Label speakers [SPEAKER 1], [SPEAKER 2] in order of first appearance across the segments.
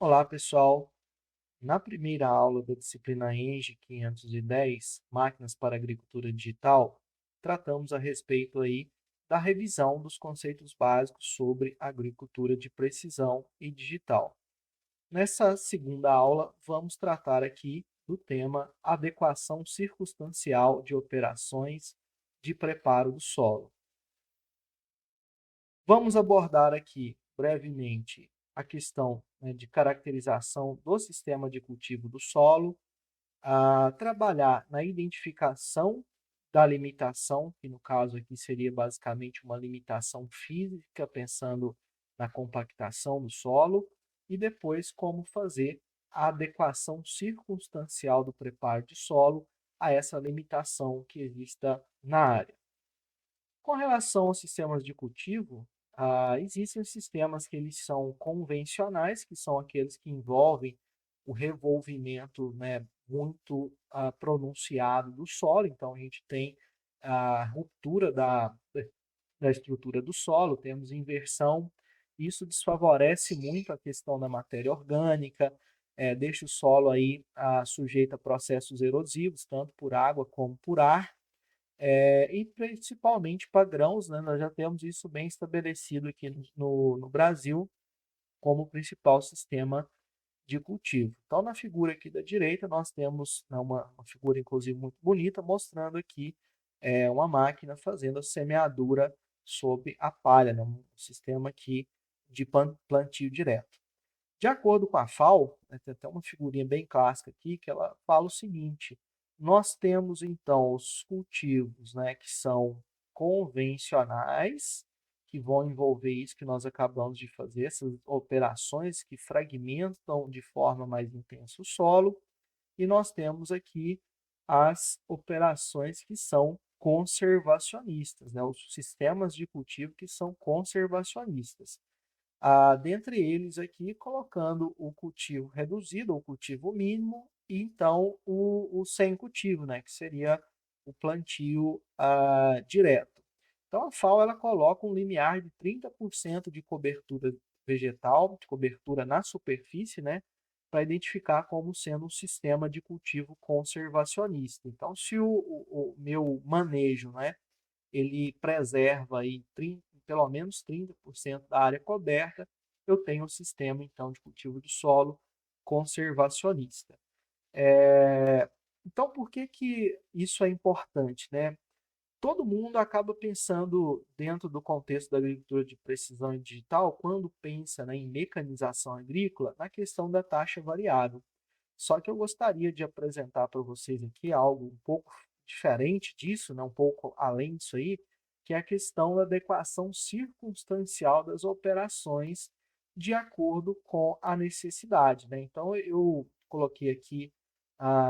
[SPEAKER 1] Olá, pessoal. Na primeira aula da disciplina ENGE 510, Máquinas para Agricultura Digital, tratamos a respeito aí da revisão dos conceitos básicos sobre agricultura de precisão e digital. Nessa segunda aula, vamos tratar aqui do tema adequação circunstancial de operações de preparo do solo. Vamos abordar aqui brevemente a questão, né, de caracterização do sistema de cultivo do solo, trabalhar na identificação da limitação, que no caso aqui seria basicamente uma limitação física, pensando na compactação do solo, e depois como fazer a adequação circunstancial do preparo de solo a essa limitação que exista na área. Com relação aos sistemas de cultivo, existem sistemas que eles são convencionais, que são aqueles que envolvem o revolvimento, né, muito pronunciado do solo. Então, a gente tem a ruptura da estrutura do solo, temos inversão. Isso desfavorece muito a questão da matéria orgânica, deixa o solo aí sujeito a processos erosivos, tanto por água como por ar. E principalmente para grãos, né, nós já temos isso bem estabelecido aqui no Brasil como principal sistema de cultivo. Então, na figura aqui da direita, nós temos, né, uma figura, inclusive, muito bonita, mostrando aqui uma máquina fazendo a semeadura sob a palha, né, um sistema aqui de plantio direto. De acordo com a FAO, né, tem até uma figurinha bem clássica aqui, que ela fala o seguinte: nós temos então os cultivos, né, que são convencionais, que vão envolver isso que nós acabamos de fazer, essas operações que fragmentam de forma mais intensa o solo, e nós temos aqui as operações que são conservacionistas, né, os sistemas de cultivo que são conservacionistas. Dentre eles aqui, colocando o cultivo reduzido, ou cultivo mínimo, e então o sem cultivo, né, que seria o plantio direto. Então, a FAO ela coloca um limiar de 30% de cobertura vegetal, de cobertura na superfície, né, para identificar como sendo um sistema de cultivo conservacionista. Então, se o meu manejo, né, ele preserva aí pelo menos 30% da área coberta, eu tenho um sistema, então, de cultivo de solo conservacionista. Então, por que que isso é importante, né? Todo mundo acaba pensando, dentro do contexto da agricultura de precisão e digital, quando pensa, né, em mecanização agrícola, na questão da taxa variável. Só que eu gostaria de apresentar para vocês aqui algo um pouco diferente disso, né? Um pouco além disso aí, que é a questão da adequação circunstancial das operações de acordo com a necessidade, né? Então, eu coloquei aqui,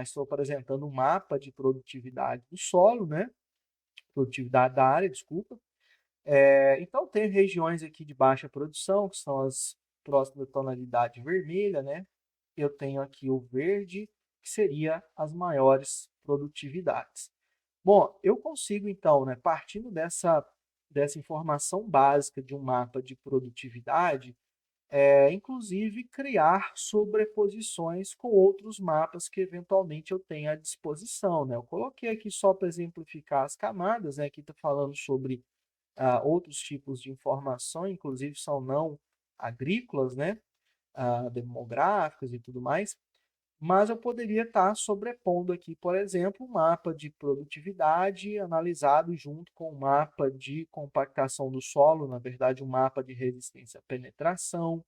[SPEAKER 1] estou apresentando um mapa de produtividade do solo, né? Produtividade da área, desculpa. Então, tem regiões aqui de baixa produção, que são as próximas da tonalidade vermelha, né? Eu tenho aqui o verde, que seria as maiores produtividades. Bom, eu consigo então, né, partindo dessa informação básica de um mapa de produtividade, inclusive criar sobreposições com outros mapas que eventualmente eu tenha à disposição, né? Eu coloquei aqui só para exemplificar as camadas, né? Aqui está falando sobre outros tipos de informação, inclusive são não agrícolas, né? Demográficas e tudo mais, mas eu poderia estar sobrepondo aqui, por exemplo, um mapa de produtividade analisado junto com um mapa de compactação do solo, na verdade, um mapa de resistência à penetração.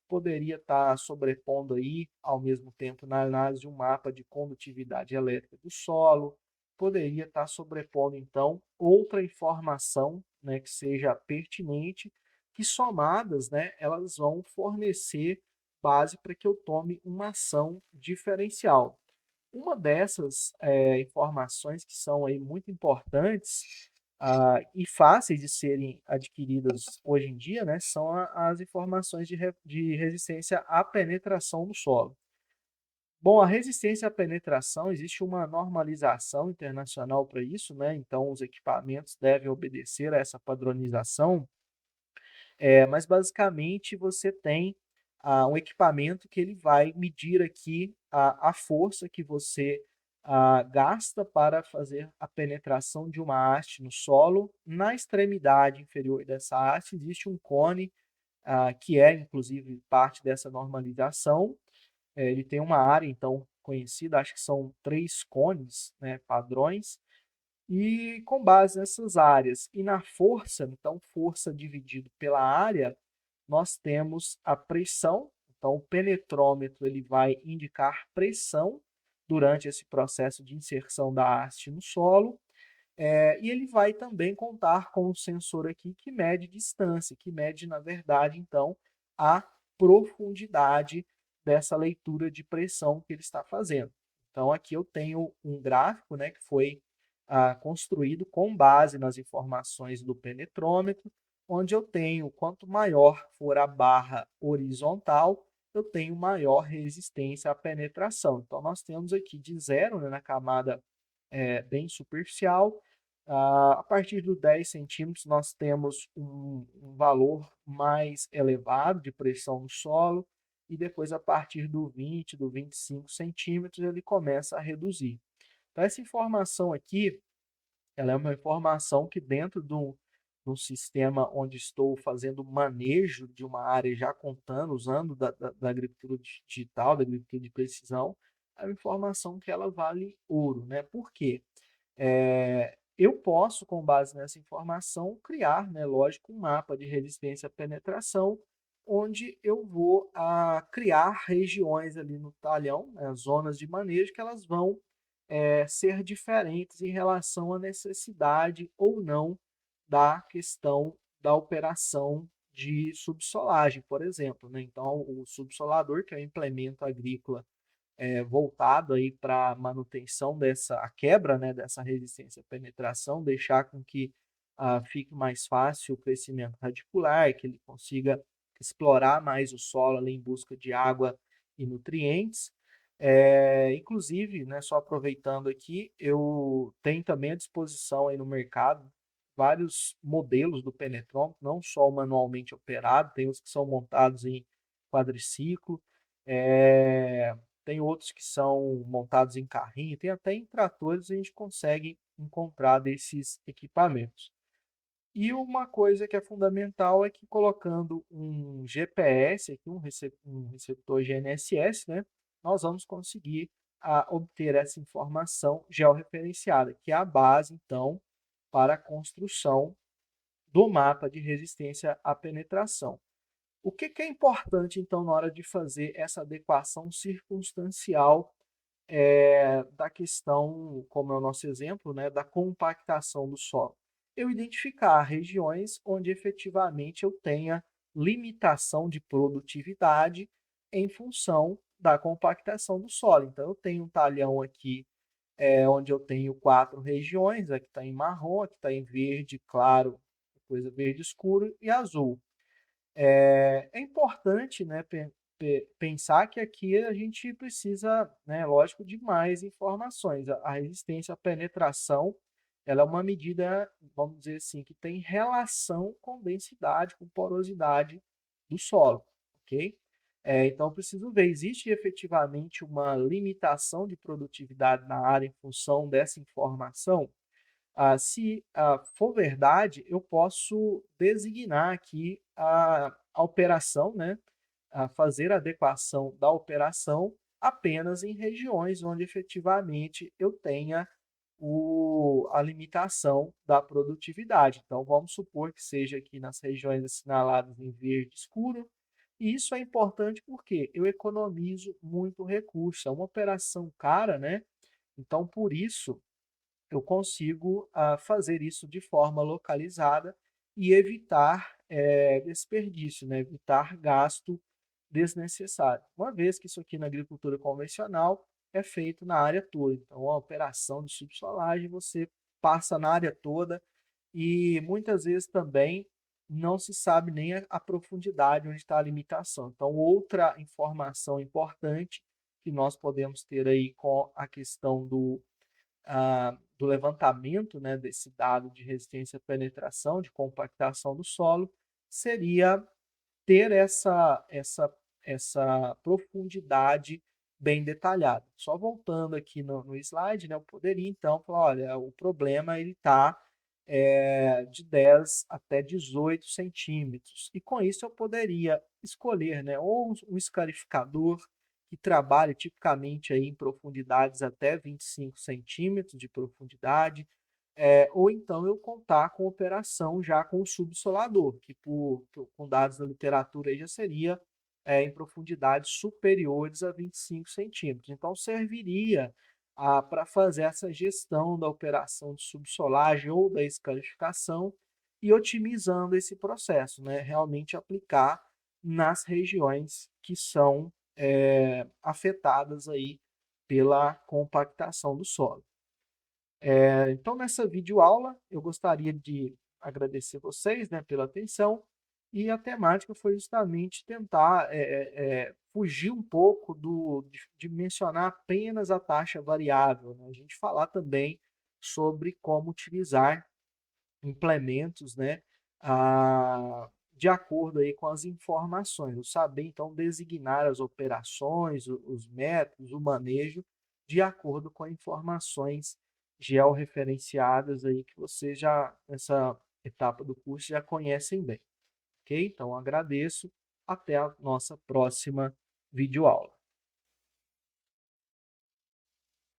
[SPEAKER 1] Poderia estar sobrepondo aí, ao mesmo tempo, na análise, um mapa de condutividade elétrica do solo. Poderia estar sobrepondo, então, outra informação, né, que seja pertinente, que somadas, né, elas vão fornecer base para que eu tome uma ação diferencial. Uma dessas informações que são aí muito importantes e fáceis de serem adquiridas hoje em dia, né, são as informações de resistência à penetração do solo. Bom, a resistência à penetração, existe uma normalização internacional para isso, né? Então, os equipamentos devem obedecer a essa padronização, mas basicamente você tem um equipamento que ele vai medir aqui a força que você gasta para fazer a penetração de uma haste no solo. Na extremidade inferior dessa haste existe um cone, que é inclusive parte dessa normalização. Ele tem uma área, então, conhecida, acho que são 3 cones, né, padrões, e com base nessas áreas e na força, então força dividido pela área, nós temos a pressão. Então o penetrômetro ele vai indicar pressão durante esse processo de inserção da haste no solo, e ele vai também contar com um sensor aqui que mede distância, que mede, na verdade, então, a profundidade dessa leitura de pressão que ele está fazendo. Então, aqui eu tenho um gráfico, né, que foi construído com base nas informações do penetrômetro, onde eu tenho, quanto maior for a barra horizontal, eu tenho maior resistência à penetração. Então, nós temos aqui de zero, né, na camada bem superficial. A partir dos 10 centímetros, nós temos um valor mais elevado de pressão no solo, e depois, a partir do 20, do 25 centímetros, ele começa a reduzir. Então, essa informação aqui, ela é uma informação que dentro do sistema onde estou fazendo manejo de uma área, já contando, usando da agricultura digital, da agricultura de precisão, é uma informação que ela vale ouro, né? Por quê? Eu posso, com base nessa informação, criar, né, lógico, um mapa de resistência à penetração, onde eu vou criar regiões ali no talhão, né, zonas de manejo, que elas vão ser diferentes em relação à necessidade ou não da questão da operação de subsolagem, por exemplo, né? Então, o subsolador, que é o implemento agrícola voltado aí para manutenção a quebra, né, dessa resistência à penetração, deixar com que fique mais fácil o crescimento radicular, que ele consiga explorar mais o solo ali em busca de água e nutrientes. Inclusive, né, só aproveitando aqui, eu tenho também à disposição aí no mercado vários modelos do penetrômetro, não só o manualmente operado, tem os que são montados em quadriciclo, é, tem outros que são montados em carrinho, tem até em tratores a gente consegue encontrar desses equipamentos. E uma coisa que é fundamental é que, colocando um GPS, aqui, um receptor GNSS, né, nós vamos conseguir obter essa informação georreferenciada, que é a base, então, para a construção do mapa de resistência à penetração. O que é importante, então, na hora de fazer essa adequação circunstancial da questão, como é o nosso exemplo, né, da compactação do solo? Eu identificar regiões onde efetivamente eu tenha limitação de produtividade em função da compactação do solo. Então, eu tenho um talhão aqui onde eu tenho 4 regiões, aqui está em marrom, aqui está em verde claro, coisa verde escuro e azul. É importante, né, pensar que aqui a gente precisa, né, lógico, de mais informações. A resistência à penetração, ela é uma medida, vamos dizer assim, que tem relação com densidade, com porosidade do solo, ok? Então, eu preciso ver, existe efetivamente uma limitação de produtividade na área em função dessa informação? Se for verdade, eu posso designar aqui a operação, né? Fazer a adequação da operação apenas em regiões onde efetivamente eu tenha a limitação da produtividade. Então, vamos supor que seja aqui nas regiões assinaladas em verde escuro, e isso é importante porque eu economizo muito recurso. É uma operação cara, né? Então, por isso, eu consigo fazer isso de forma localizada e evitar desperdício, né? Evitar gasto desnecessário. Uma vez que isso aqui na agricultura convencional é feito na área toda. Então, a operação de subsolagem você passa na área toda, e muitas vezes também não se sabe nem a profundidade onde está a limitação. Então, outra informação importante que nós podemos ter aí com a questão do levantamento, né, desse dado de resistência à penetração, de compactação do solo, seria ter essa profundidade bem detalhada. Só voltando aqui no slide, né, eu poderia então falar, olha, o problema ele está de 10 até 18 centímetros. E com isso eu poderia escolher, né, ou um escarificador que trabalhe tipicamente aí em profundidades até 25 centímetros de profundidade, ou então eu contar com operação já com o subsolador, que com dados da literatura aí já seria em profundidades superiores a 25 centímetros. Então serviria para fazer essa gestão da operação de subsolagem ou da escarificação e otimizando esse processo, né? Realmente aplicar nas regiões que são afetadas aí pela compactação do solo. Então, nessa videoaula, eu gostaria de agradecer vocês, né, pela atenção, e a temática foi justamente tentar fugir um pouco de mencionar apenas a taxa variável, né? A gente falar também sobre como utilizar implementos, né, de acordo aí com as informações, eu saber então designar as operações, os métodos, o manejo de acordo com as informações georreferenciadas aí que vocês já nessa etapa do curso já conhecem bem, ok? Então agradeço, até a nossa próxima videoaula.